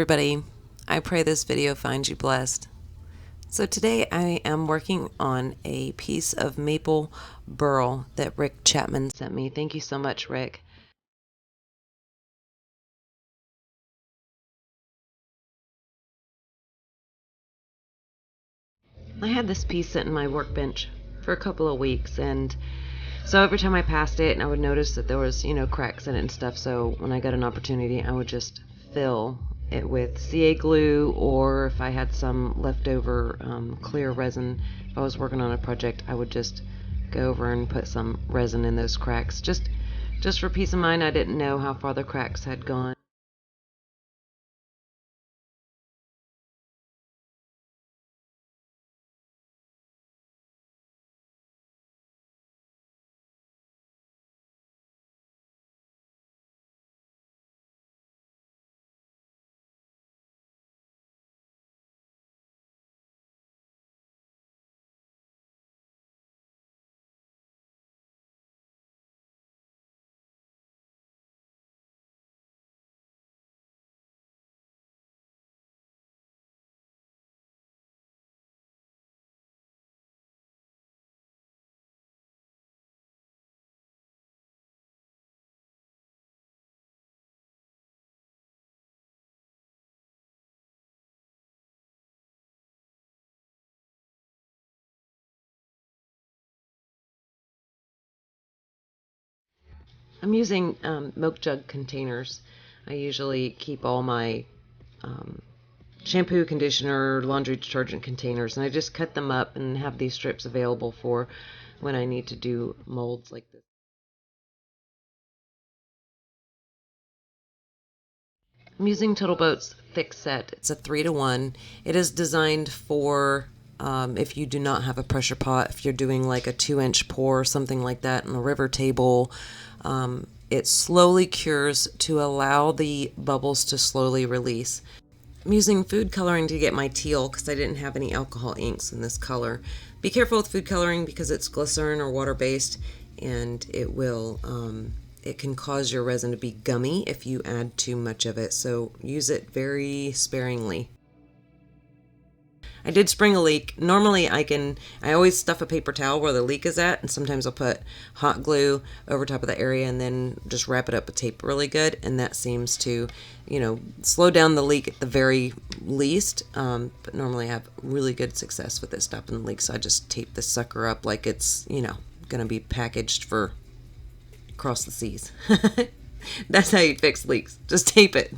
everybody. I pray this video finds you blessed. So today I am working on a piece of maple burl that Rick Chapman sent me. Thank you so much, Rick. I had this piece sitting on my workbench for a couple of weeks, and so every time I passed it, I would notice that there was, cracks in it and stuff. So when I got an opportunity, I would just fill it with CA glue, or if I had some leftover clear resin, if I was working on a project, I would just go over and put some resin in those cracks. Just for peace of mind, I didn't know how far the cracks had gone. I'm using milk jug containers. I usually keep all my um, shampoo, conditioner, laundry detergent containers, and I just cut them up and have these strips available for when I need to do molds like this. I'm using Total Boat's thick set. It's a 3-to-1. It is designed for if you do not have a pressure pot, if you're doing like a 2-inch pour or something like that on a river table. It slowly cures to allow the bubbles to slowly release. I'm using food coloring to get my teal because I didn't have any alcohol inks in this color. Be careful with food coloring because it's glycerin or water-based, and it can cause your resin to be gummy if you add too much of it, so use it very sparingly. I did spring a leak. Normally I always stuff a paper towel where the leak is at, and sometimes I'll put hot glue over top of the area and then just wrap it up with tape really good, and that seems to, slow down the leak at the very least. But normally I have really good success with it stopping the leak, so I just tape this sucker up like it's, gonna be packaged for across the seas. That's how you fix leaks. Just tape it.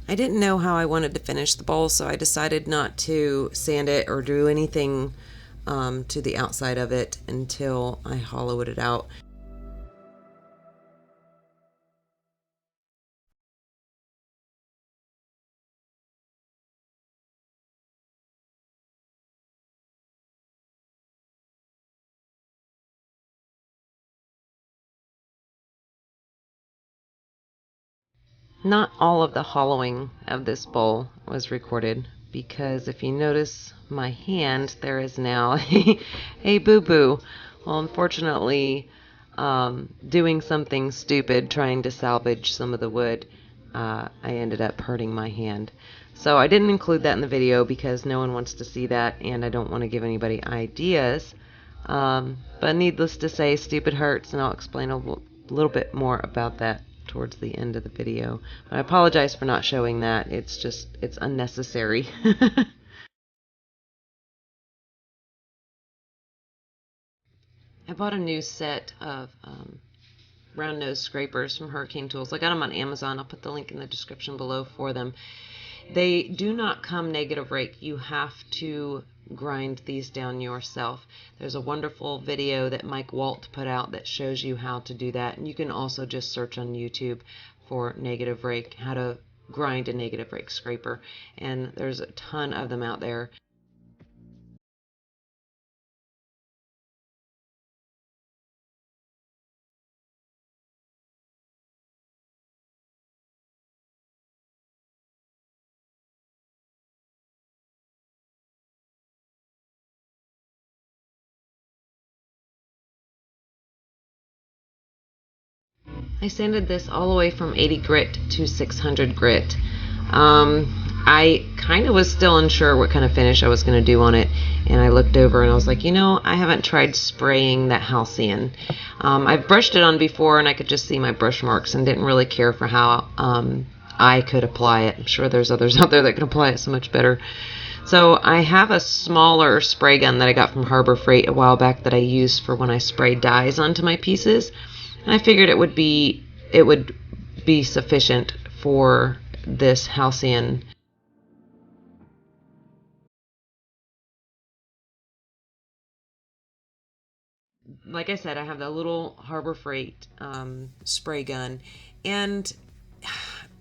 I didn't know how I wanted to finish the bowl, so I decided not to sand it or do anything to the outside of it until I hollowed it out. Not all of the hollowing of this bowl was recorded because if you notice my hand, there is now a boo-boo. Well, unfortunately, doing something stupid, trying to salvage some of the wood, I ended up hurting my hand. So I didn't include that in the video because no one wants to see that, and I don't want to give anybody ideas. But needless to say, stupid hurts, and I'll explain a little bit more about that towards the end of the video. But I apologize for not showing that. It's unnecessary. I bought a new set of round nose scrapers from Hurricane Tools. I got them on Amazon. I'll put the link in the description below for them. They do not come negative rake. You have to grind these down yourself. There's a wonderful video that Mike Walt put out that shows you how to do that. And you can also just search on YouTube for negative rake, how to grind a negative rake scraper. And there's a ton of them out there. I sanded this all the way from 80 grit to 600 grit. I kind of was still unsure what kind of finish I was going to do on it, and I looked over and I was like, you know, I haven't tried spraying that Halcyon. I've brushed it on before and I could just see my brush marks and didn't really care for how I could apply it. I'm sure there's others out there that can apply it so much better. So I have a smaller spray gun that I got from Harbor Freight a while back that I use for when I spray dyes onto my pieces. And I figured it would be sufficient for this Halcyon. Like I said, I have the little Harbor Freight spray gun, and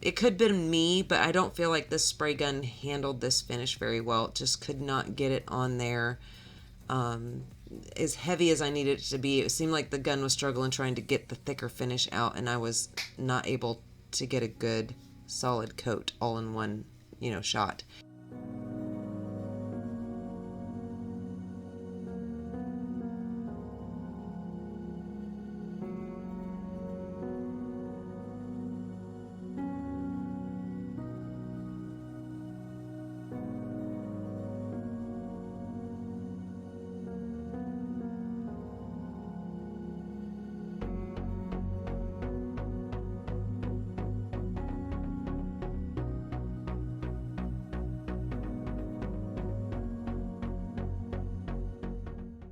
it could have been me, but I don't feel like this spray gun handled this finish very well. It just could not get it on there as heavy as I needed it to be. It seemed like the gun was struggling trying to get the thicker finish out, and I was not able to get a good solid coat all in one, shot.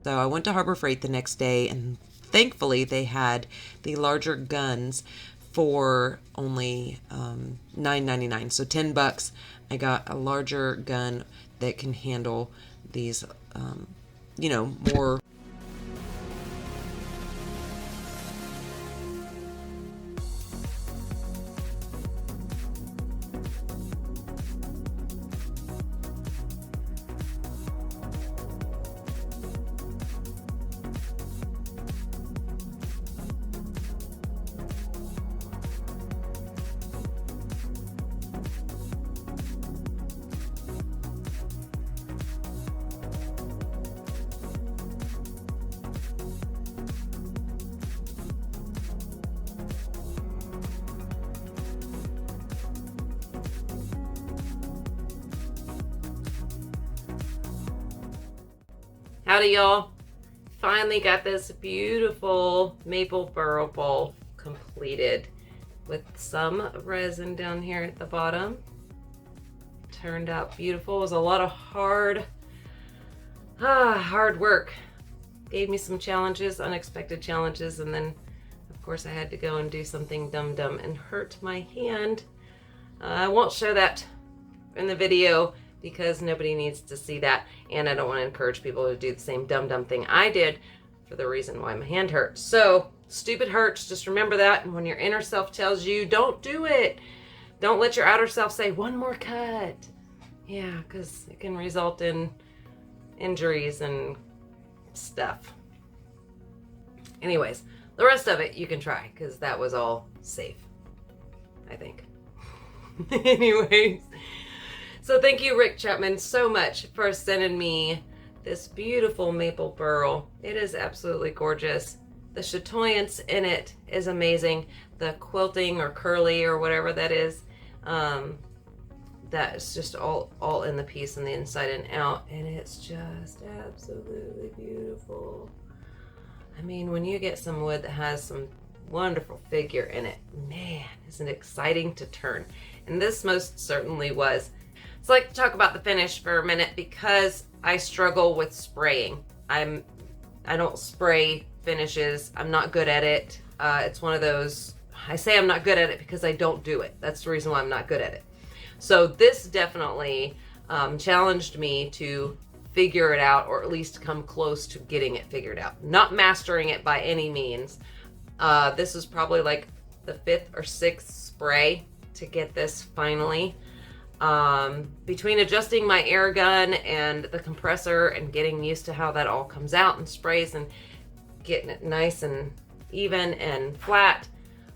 So I went to Harbor Freight the next day, and thankfully they had the larger guns for only $9.99, so $10. I got a larger gun that can handle these, more. Howdy, y'all. Finally got this beautiful maple burrow bowl completed with some resin down here at the bottom. Turned out beautiful. It was a lot of hard work. Gave me some challenges, unexpected challenges, and then of course I had to go and do something dumb and hurt my hand. I won't show that in the video because nobody needs to see that, and I don't want to encourage people to do the same dumb thing I did for the reason why my hand hurts. So, stupid hurts, just remember that, and when your inner self tells you, don't do it. Don't let your outer self say, one more cut. Yeah, because it can result in injuries and stuff. Anyways, the rest of it you can try, because that was all safe, I think. Anyways, so thank you, Rick Chapman, so much for sending me this beautiful maple burl. It is absolutely gorgeous. The chatoyance in it is amazing. The quilting or curly or whatever that is, that is just all in the piece on the inside and out, and it's just absolutely beautiful. I mean, when you get some wood that has some wonderful figure in it, man, isn't it exciting to turn? And this most certainly was. So I'd like to talk about the finish for a minute because I struggle with spraying. I don't spray finishes. I'm not good at it. It's one of those, I say I'm not good at it because I don't do it. That's the reason why I'm not good at it. So this definitely challenged me to figure it out, or at least come close to getting it figured out. Not mastering it by any means. This is probably like the 5th or 6th spray to get this finally. Between adjusting my air gun and the compressor and getting used to how that all comes out and sprays and getting it nice and even and flat,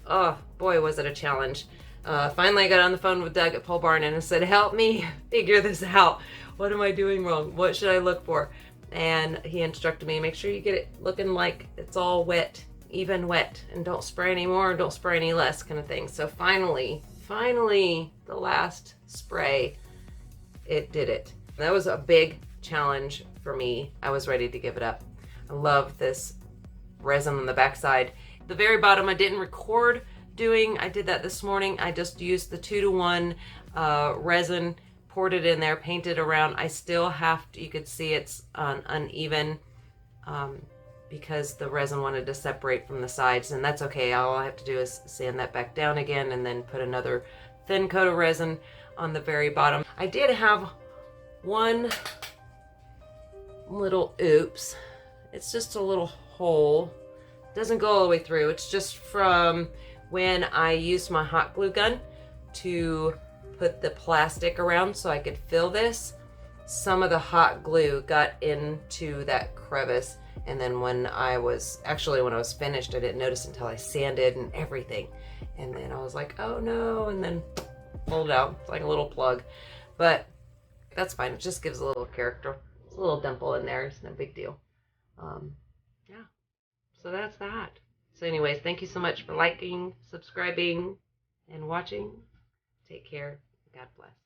oh boy, was it a challenge. Finally I got on the phone with Doug at Pole Barn and I said, help me figure this out. What am I doing wrong? What should I look for? And he instructed me, make sure you get it looking like it's all wet, even wet, and don't spray any more and don't spray any less, kind of thing. So finally, the last spray, it did it. That was a big challenge for me. I was ready to give it up. I love this resin on the backside. The very bottom I didn't record doing. I did that this morning. I just used the 2-to-1 resin, poured it in there, painted around. I still have to, you could see it's uneven because the resin wanted to separate from the sides, and that's okay. All I have to do is sand that back down again and then put another thin coat of resin on the very bottom. I did have one little oops. It's just a little hole. Doesn't go all the way through. It's just from when I used my hot glue gun to put the plastic around so I could fill this. Some of the hot glue got into that crevice, and then when I was finished, I didn't notice until I sanded and everything. And then I was like, oh no, and then pulled it out. It's like a little plug. But that's fine. It just gives a little character. It's a little dimple in there. It's no big deal. Yeah. So that's that. So anyways, thank you so much for liking, subscribing, and watching. Take care. God bless.